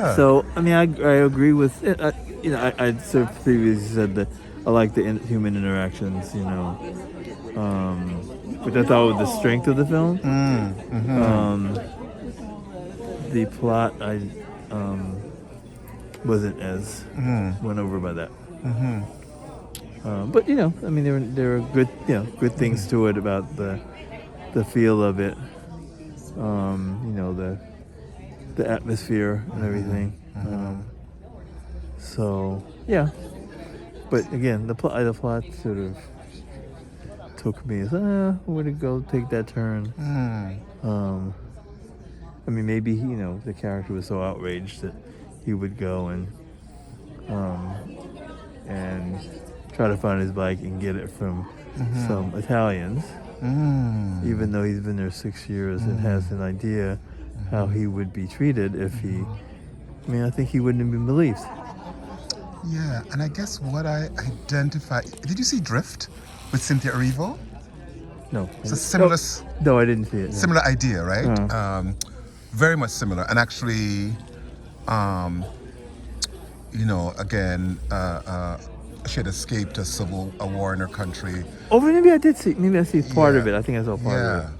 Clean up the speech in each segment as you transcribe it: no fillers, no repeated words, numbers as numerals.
Yeah. So I mean, I agree with it. I sort of previously said that I like the human interactions. Which I thought was the strength of the film. The plot I wasn't as won over by that. But I mean, there are good good things to it about the feel of it. The atmosphere and everything. So yeah, but again, the plot sort of took me as would it go take that turn? I mean, maybe the character was so outraged that he would go and try to find his bike and get it from some Italians, even though he's been there 6 years and has an idea how he would be treated if he. I mean, I think he wouldn't have been believed. Yeah, and I guess what I identify. Did you see Drift with Cynthia Erivo? No. It's a similar. No, I didn't see it. No. Similar idea, right? Very much similar, and actually, again, she had escaped a war in her country. Oh, maybe I did see. Maybe I see part of it. I think I saw part of it.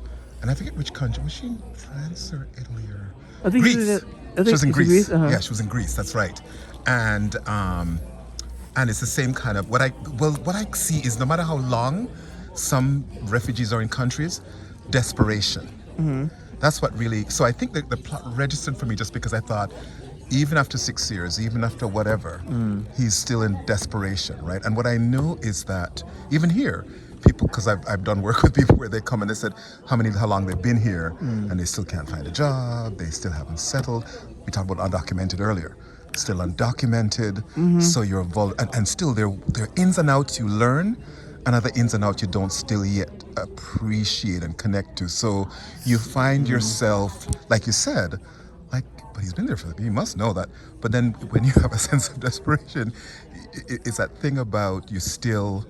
And I forget which country. Was she in France or Italy or I think Greece? She was in Greece. Uh-huh. Yeah, she was in Greece. That's right. And it's the same kind of what I see is no matter how long some refugees are in countries, desperation. That's what really. So I think that the plot registered for me just because I thought, even after 6 years, even after whatever, he's still in desperation, right? And what I know is that even here, people, because I've done work with people where they come and they said how long they've been here, and they still can't find a job, they still haven't settled. We talked about undocumented earlier. Still undocumented, so you're and still there are ins and outs you learn, and other ins and outs you don't still yet appreciate and connect to. So you find yourself, like you said, but he's been there he must know that. But then when you have a sense of desperation, it's that thing about you still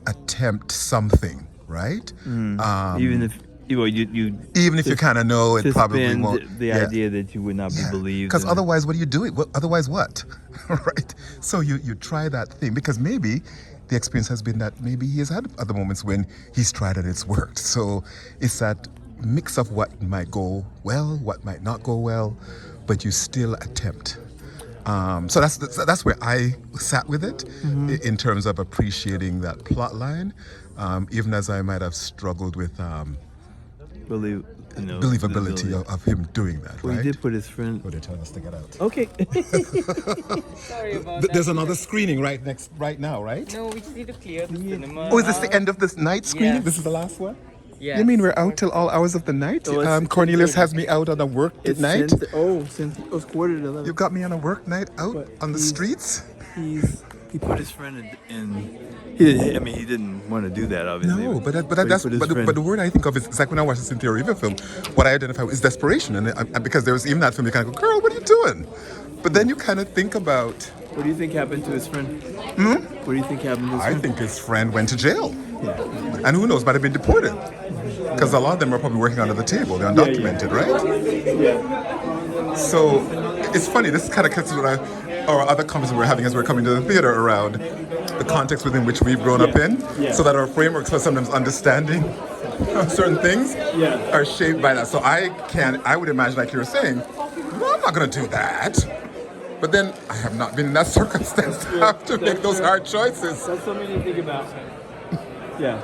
attempt something, right? Even if even if you kind of know it probably won't. The idea that you would not be believed. Because otherwise, what are you doing? Otherwise, what? Right? So you try that thing because maybe the experience has been that maybe he has had other moments when he's tried and it's worked. So it's that mix of what might go well, what might not go well, but you still attempt. So that's where I sat with it in terms of appreciating that plot line, even as I might have struggled with believability of him doing that. Well, right? He did put his friend. Oh, they're telling us to get out. Okay. Sorry about that. There's another screening right now, right? No, we just need to clear the cinema. Oh, is this the end of this night screening? Yes. This is the last one? Yes. You mean we're out till all hours of the night? Cornelius has me out on a work night. Since it was 11:15. You got me on a work night out on the streets? He put his friend in. He didn't want to do that, obviously. No, but the word I think of is like when I watch the Cynthia Erivo film, what I identify with is desperation, and because there was even that film, you kind of go, "Girl, what are you doing?" But then you kind of think about. What do you think happened to his friend? What do you think happened to his friend? I think his friend went to jail, and who knows, might have been deported, because a lot of them are probably working under the table. They're undocumented, right? Yeah. So it's funny. This kind of gets to what our other conversations we're having as we're coming to the theater around the context within which we've grown up in, so that our frameworks for sometimes understanding certain things are shaped by that. So I would imagine, like you were saying, well, I'm not going to do that. But then I have not been in that circumstance to have to make those hard choices. That's something to think about. Yeah.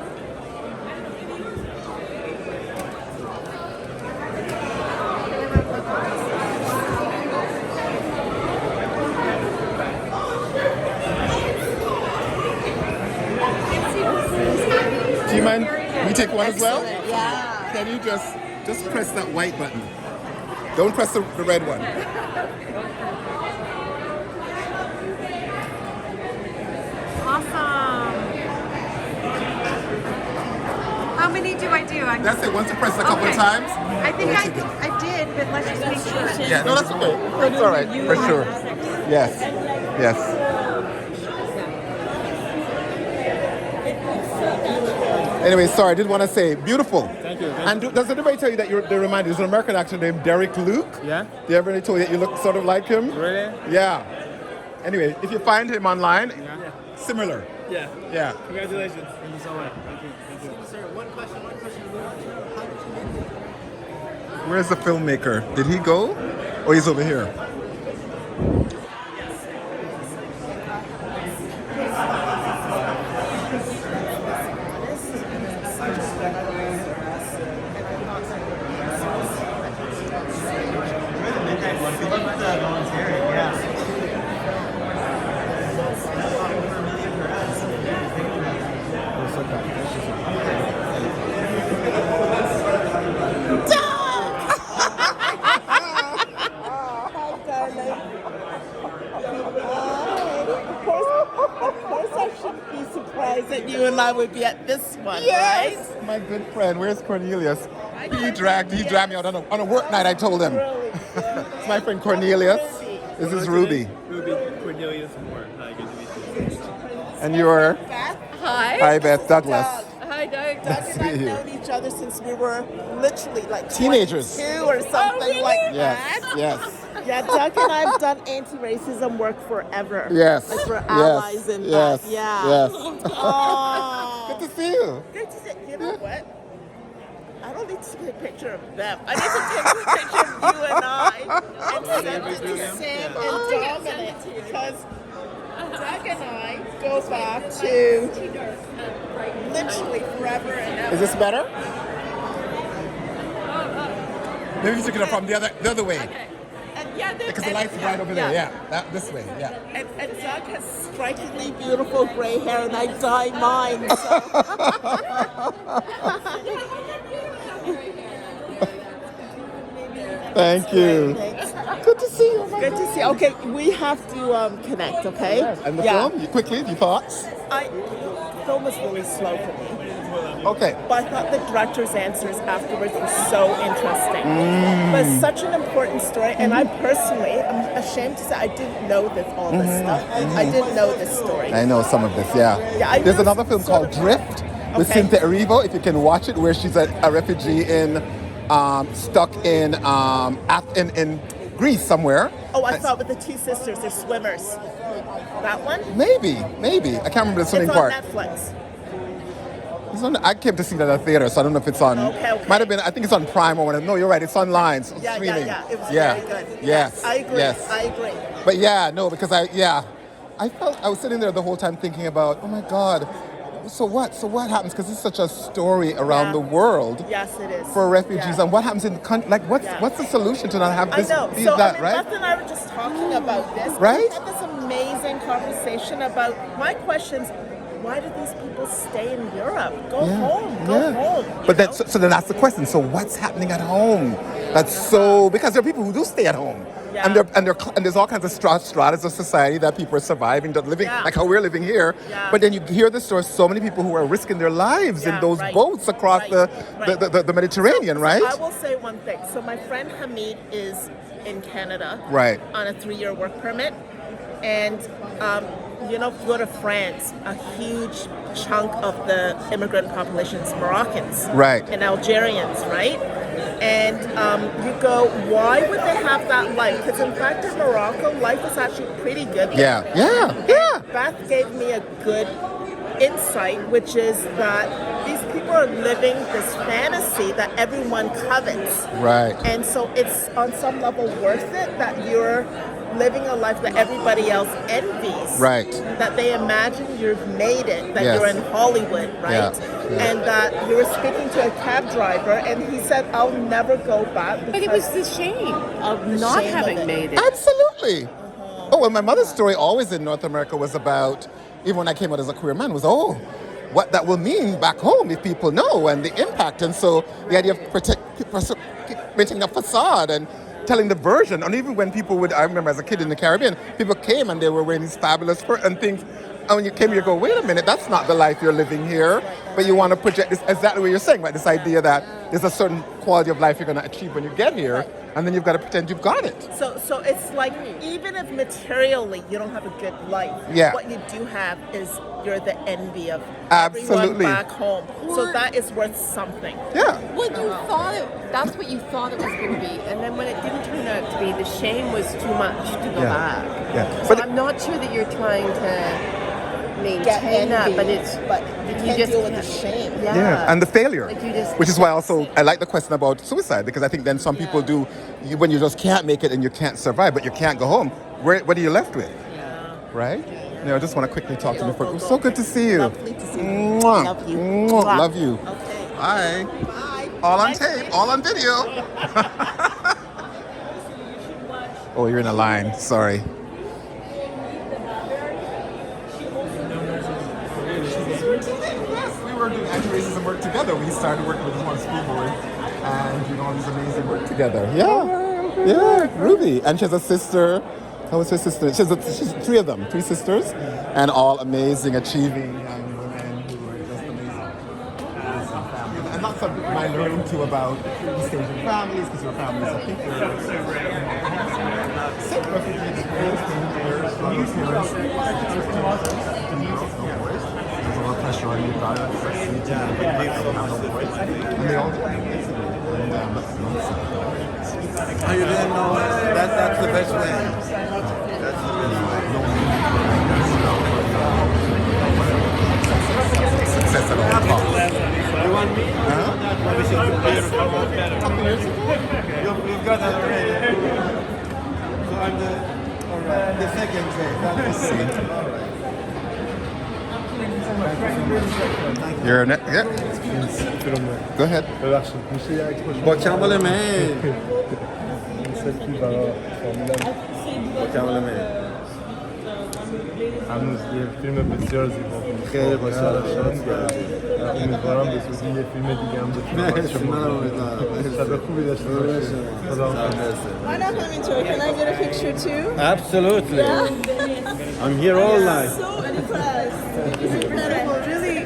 Do you mind we take one as well? Yeah. Can you just press that white button? Don't press the red one. Awesome. How many do I do? That's it. Once you press it a couple of times. I think I did, but let's just make sure. Yeah, no, that's okay. That's all right, for sure. Yes, yes. Anyway, sorry, I did want to say, beautiful. Thank you. And does anybody tell you that they remind you? There's an American actor named Derek Luke. Yeah? Did everybody tell you that you look sort of like him? Really? Yeah. Anyway, if you find him online, Yeah. similar. Yeah. Yeah. Congratulations. Thank you so much. Thank you. Thank you. Sir, one question. Where's the filmmaker? Did he go? Or he's over here? Of course I shouldn't be surprised that you and I would be at this one, right? My good friend, where's Cornelius? He dragged me out on a work night, I told him. Really? It's my friend Cornelius. This is Ruby. Ruby Cornelius Moore. Hi, good to meet you. And you're? Hi. Hi, Beth Douglas. Hi, Doug. Doug and I've known each other since we were literally like Teenagers. 22 or something like Yes, that. yes. Yeah, Doug and I've done anti-racism work forever. Yes. Like we're Yes. allies in Yes. that. Yeah. Yes. Oh. Good to see you. Good to see. You know what? I don't need to take a picture of them. I need to take a picture of you and I and send it to Sam and Dominic because Doug and I go back to literally forever and ever. Is this better? Maybe you took it from the other way. Yeah, Because the light's right over there. Yeah, this way. Yeah. And Doug has strikingly beautiful gray hair, and I dye mine. Thank you. Thanks. Good to see you. Good to see you. Okay, we have to connect, okay? And the film, quickly, your thoughts? Film was really slow for me. Okay. But I thought the director's answers afterwards were so interesting. But it's such an important story, and I personally am ashamed to say I didn't know all this stuff. I didn't know this story. I know some of this, yeah. Yeah, I There's know another film sort called of- Drift with Okay. Cynthia Erivo, if you can watch it, where she's a refugee stuck in Greece somewhere. Oh, I thought with the two sisters, they're swimmers. That one? Maybe. I can't remember the swimming It's on part. Netflix. I came to see it at a theater, so I don't know if it's on. Okay. Might have been. I think it's on Prime or whatever. No, you're right. It's online. It's Yeah, streaming. It was Yeah. very good. Yes. I agree. Yes. I agree. But yeah, no, because I felt I was sitting there the whole time thinking about, oh my God, so what? So what happens? Because it's such a story around Yeah. the world Yes, it is. for refugees, Yeah. and what happens in the country? Like, what's the solution to not have I this? know. Be So that, I mean, right? Beth and I were just talking about this. Right? We had this amazing conversation about my questions. Why do these people stay in Europe? Go home. Go home. But then, so then that's the question. So what's happening at home? That's so because there are people who do stay at home, Yeah. and there's all kinds of stratas of society that people are surviving, that living Yeah. like how we're living here. Yeah. But then you hear the stories. So many people who are risking their lives in Yeah, those right. boats across Right. the Mediterranean, right? I will say one thing. So my friend Hamid is in Canada, Right. on a 3-year work permit, and if you go to France, a huge chunk of the immigrant population is Moroccans, Right. and Algerians, right? And you go, why would they have that life? Because in fact, in Morocco, life is actually pretty good. Yeah. Beth gave me a good insight, which is that these people are living this fantasy that everyone covets. Right. And so it's on some level worth it that you're living a life that everybody else envies. Right. That they imagine you've made it, that Yes. you're in Hollywood, right? Yeah. And that you were speaking to a cab driver and he said, I'll never go back. But it was the shame of not shame of having it. made it. Absolutely. Oh, well, my mother's story always in North America was about, even when I came out as a queer man, was, what that will mean back home if people know and the impact. And so the idea of maintaining a facade and telling the version. And even when people would, I remember as a kid in the Caribbean, people came and they were wearing these fabulous fur and things. And when you came here, you go, wait a minute, that's not the life you're living here. But you want to project this, exactly what you're saying, right? This idea that there's a certain quality of life you're going to achieve when you get here, and then you've got to pretend you've got it. So it's like, even if materially you don't have a good life, Yeah. what you do have is you're the envy of Absolutely. everyone back home. So Or- that is worth something. Yeah. What you thought that's what you thought it was going to be, and then when it didn't turn out to be, the shame was too much to go Yeah. back. Yeah. So But I'm not sure that you're trying to Get maintain that, envy, but it's but you can't just deal with the can't- shame. Yeah. Yeah, and the failure, Like you just- which is why also I like the question about suicide, because I think then some people do, when you just can't make it and you can't survive, but you can't go home, what are you left with? Right? No, I just want to quickly talk to you. It was so good to see you. Lovely to see you. Mwah. Love you. Mwah. Mwah. Love you. Okay. Bye. Bye. All on Nice tape, all on video. Oh, you're in a line. Sorry. Yes, we were doing anti-racism work together. We started working with the one school board and doing all this amazing work together. Yeah, yeah, Ruby. And she has a sister. How was her sister? She's three of them, three sisters, and all amazing, achieving young women who are just amazing. And that's something I learned too about East Asian families, because your families, I think, sick refugees, parents came here, struggle parents, there's a lot of pressure on you, God, and they all joined, basically. And that's nonsense. Oh, you didn't know that's the best way. That's the best Success at all costs. way. You want me? Huh? We should prepare for a couple years ago. You've got that already. So I'm the second day. You're yeah. Go ahead. Bocciamo le mail. Bocciamo le mail. هنوز یه فیلم بسیار زیبا بود. خیلی خوشحالم. امیدوارم به زودی یه فیلم دیگه هم بتونم مرسی، منم امیدوارم. شب خوبی داشته باشید. خدا Why not come into it? Can I get a picture too? Absolutely. I'm here all night. So impressed. It's incredible. Really.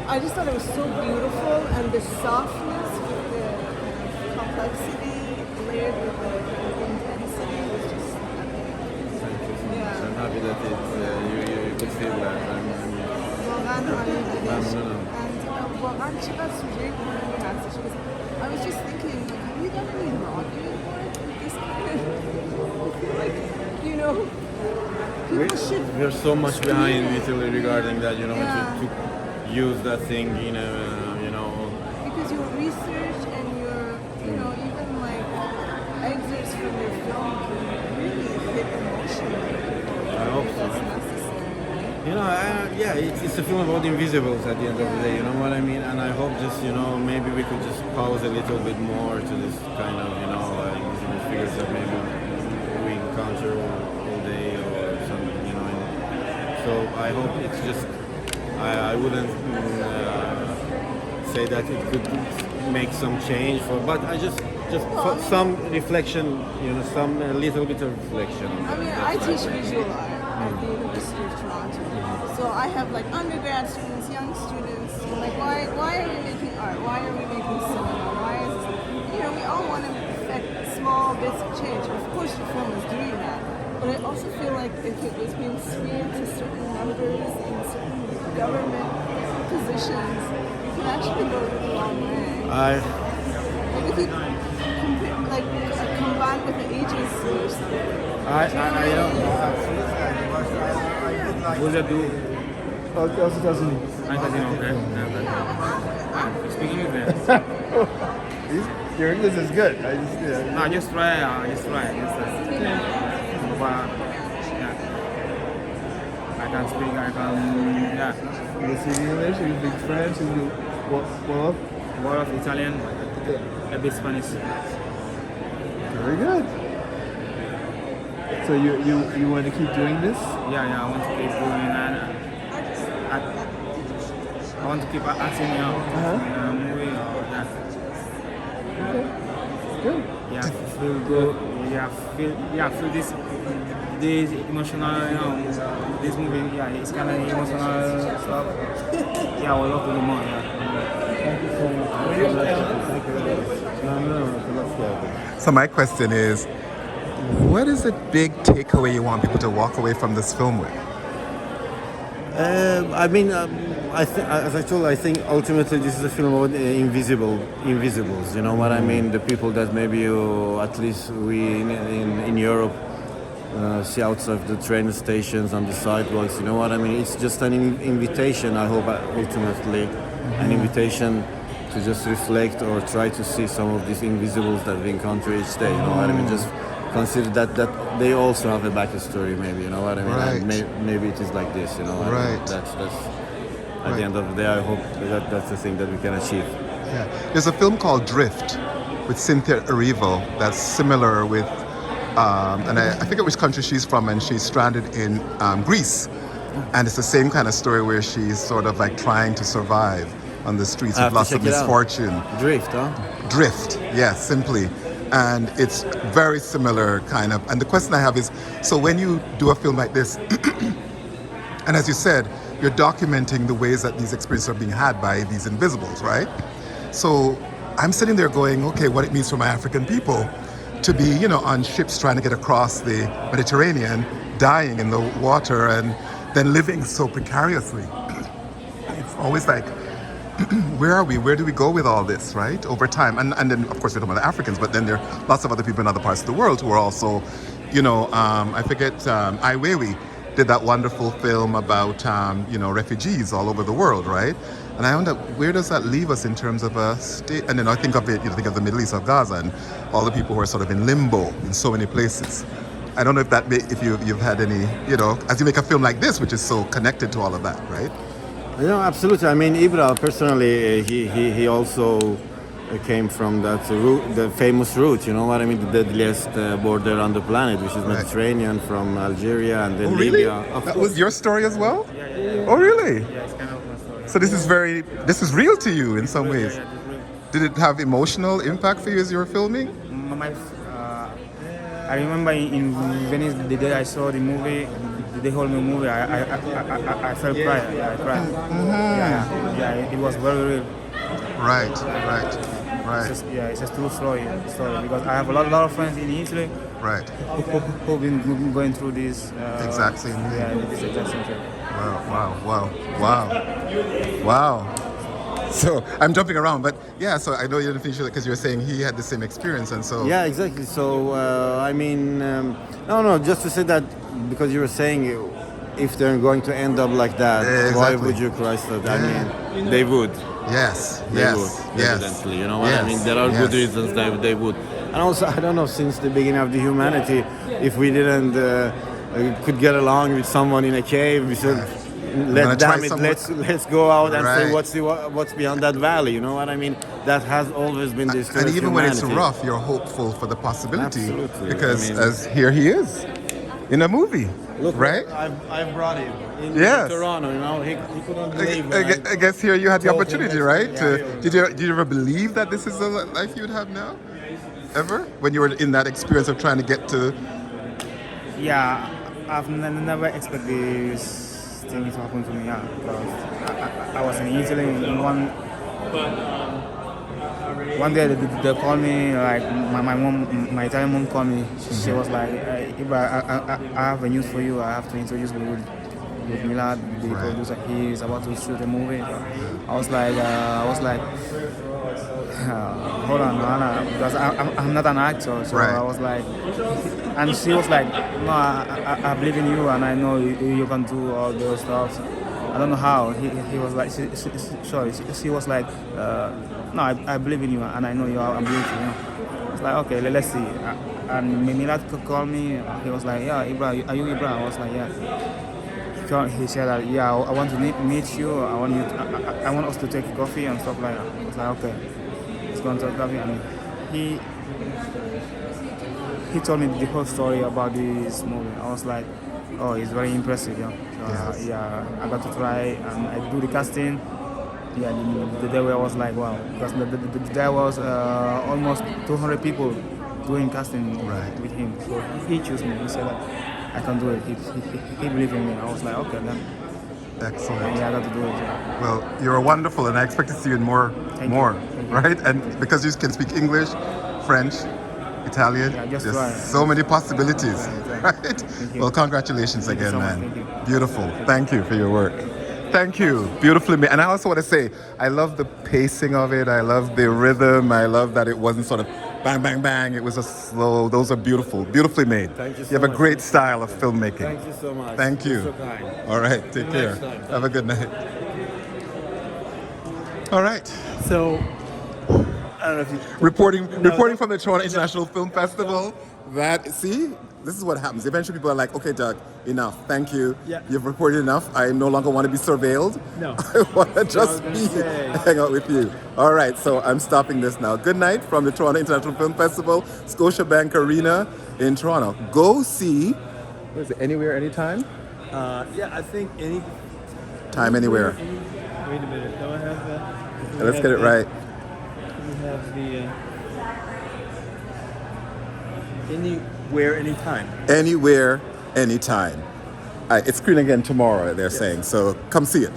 I just thought it was so beautiful, and the softness with the complexity layered with the intensity was just yeah. I'm happy that you could feel that. واقعا عالی بودش. ممنونم. And واقعا چقدر سوژه مهمی هستش. Because I was just thinking, like, have you done any lobbying work with this kind of, like, you know, people should We're so much behind Italy regarding that, you know, Yeah. to use that thing, you know. because your research and your, you know, even like excerpts from your film can really hit emotionally. I hope so. That's necessary, right? You know, it's a film about invisibles at the end of the day, you know what I mean? And I hope just, you know, maybe we could just pause a little bit more to this kind of, you know, invisible figures that maybe we encounter all day or something, you know. So I hope it's just, I wouldn't say that it could make some change for, but I just for some reflection, you know, some a little bit of reflection. I mean, I teach visual art at the University of Toronto. So I have like undergrad students, young students, who are like, why are we making art? Why are we making cinema? Why is this? You know, we all want to affect small bits of change. Of course, your film is doing that. But I also feel like if it was being sphered to certain members in certain government positions, it could actually go a really long way. Like if you combine with the agency or something. I don't Will you do? Also doesn't. Speaking English. Your English is good. I just No, just try. But yeah, I can speak. I can. Yeah, you speak English. You speak French. You do what? word of Italian, a bit Spanish. Very good. So you want to keep doing this? Yeah, I want to keep doing and I want to keep acting in a movie or that. Good. Yeah, it's feel good. Feel this emotional, this movie. Yeah, it's kind of emotional stuff. Yeah, I would love to do more. So my question is, what is the big takeaway you want people to walk away from this film with? I mean, as I told, I think ultimately this is a film about invisibles. You know what I mean? The people that maybe at least we in Europe see outside the train stations, on the sidewalks. You know what I mean? It's just an invitation. I hope ultimately, an invitation to just reflect or try to see some of these invisibles that we encounter each day. You know what I mean? Just consider that they also have a backstory, maybe. You know what I mean? Right. And maybe it is like this. You know. What I mean? Right. That's at the end of the day, I hope that's the thing that we can achieve. Yeah. There's a film called Drift with Cynthia Erivo that's similar with, and I forget which country she's from, and she's stranded in Greece. And it's the same kind of story where she's sort of like trying to survive on the streets with lots of misfortune. Drift, huh? Drift, yes, simply. And it's very similar kind of. And the question I have is, so when you do a film like this, and as you said, you're documenting the ways that these experiences are being had by these invisibles, right? So I'm sitting there going, okay, what it means for my African people to be, on ships trying to get across the Mediterranean, dying in the water, and then living so precariously. It's always like, where are we? Where do we go with all this, right? Over time. And then, of course, we're talking about the Africans, but then there are lots of other people in other parts of the world who are also, I forget, Ai Weiwei did that wonderful film about, refugees all over the world, right? And I wonder, where does that leave us in terms of a state? And then I think of it, think of the Middle East, of Gaza, and all the people who are sort of in limbo in so many places. I don't know if you've had any, as you make a film like this, which is so connected to all of that, right? Absolutely. I mean, Ibra personally, he also came from that route, the famous route. You know what I mean? The deadliest border on the planet, which is Mediterranean, from Algeria and then really? Libya. That was your story as well? Yeah. Oh, really? Yeah, it's kind of my story. So this is real to you in some ways. Did it have emotional impact for you as you were filming? I remember in Venice, the day I saw the movie, the whole movie, I felt pride. I cried. Mm-hmm. Yeah, it was very real. Right. It's a true story because I have a lot of friends in Italy. Right. Who've been going through this. Exact same thing. Yeah, this exact same thing. Wow. So I'm jumping around, but yeah. So I know you didn't finish it because you were saying he had the same experience, and so. Yeah, exactly. So I mean, no, just to say that because you were saying if they're going to end up like that, exactly. Why would you cry that? I mean, they would. Yes. They would, evidently. You know what I mean? There are good reasons they would. And also, I don't know, since the beginning of the humanity, if we didn't could get along with someone in a cave, we said, let's go out and say what's beyond that valley. You know what I mean? That has always been the story. And even when it's humanity. rough, you're hopeful for the possibility. Absolutely. Because as here he is in a movie. Look, right? I brought him in Toronto. You know, he couldn't believe. I guess here you had the opportunity, right? Yeah, did you ever believe that this is the life you would have now? Ever? When you were in that experience of trying to get to. Yeah, I've never expected this thing to happen to me. Yeah, because I was in Italy in one day they called me, like my Italian mom called me. She was like, Ibra, I have a news for you. I have to introduce you with Milad, the producer. He is about to shoot a movie. I was like, hold on, man, because I'm not an actor. So I was like, and she was like, no, I believe in you, and I know you can do all those stuff. I don't know how. He was like, she was like, no, I believe in you, and I know you are beautiful. I was like, okay, let's see. And Milad called me. He was like, yeah, Ibra, are you Ibra? I was like, yeah. He said that, yeah, I want to meet you. I want us to take coffee and stuff like that. I was like, okay, let's go and take coffee. And he told me the whole story about this movie. I was like, oh, it's very impressive. Yeah. So, I got to try and I do the casting. Yeah, the day where I was like, wow, because there was almost 200 people doing casting Right. with him. So he chose me. He said that I can do it. He believed in me. I was like, okay, then Excellent. yeah, I got to do it. Yeah. Well, you're wonderful, and I expect to see you in more, Thank you. Thank you. right? And because you can speak English, French, Italian, Yeah, just there's try. so many possibilities, Right. right? Thank you. Well, congratulations Thank you again, so much. man. Thank you. Beautiful. Thank you for your work. Thank you. Beautifully made. And I also want to say, I love the pacing of it. I love the rhythm. I love that it wasn't sort of bang, bang, bang. It was a slow. Those are beautiful. Beautifully made. Thank you so You have a much. great style of filmmaking. Thank you so much. Thank You're you. so kind. All right. Take Till care. next time. Have a good night. All right. So, I don't know if you. Reporting from the Toronto International Film Festival. This is what happens. Eventually, people are like, "Okay, Doug, enough. Thank you. Yeah. You've reported enough. I no longer want to be surveilled. No. I want to just gonna be say. hang out with you." All right, so I'm stopping this now. Good night from the Toronto International Film Festival, Scotiabank Arena in Toronto. Go see. What is it? Anywhere, anytime. Yeah, I think any. Time, anywhere. Wait a minute. Do I have that? Let's get it right. We have the. Anywhere, anytime. Anywhere, anytime. It's screening again tomorrow. They're saying so. Come see it.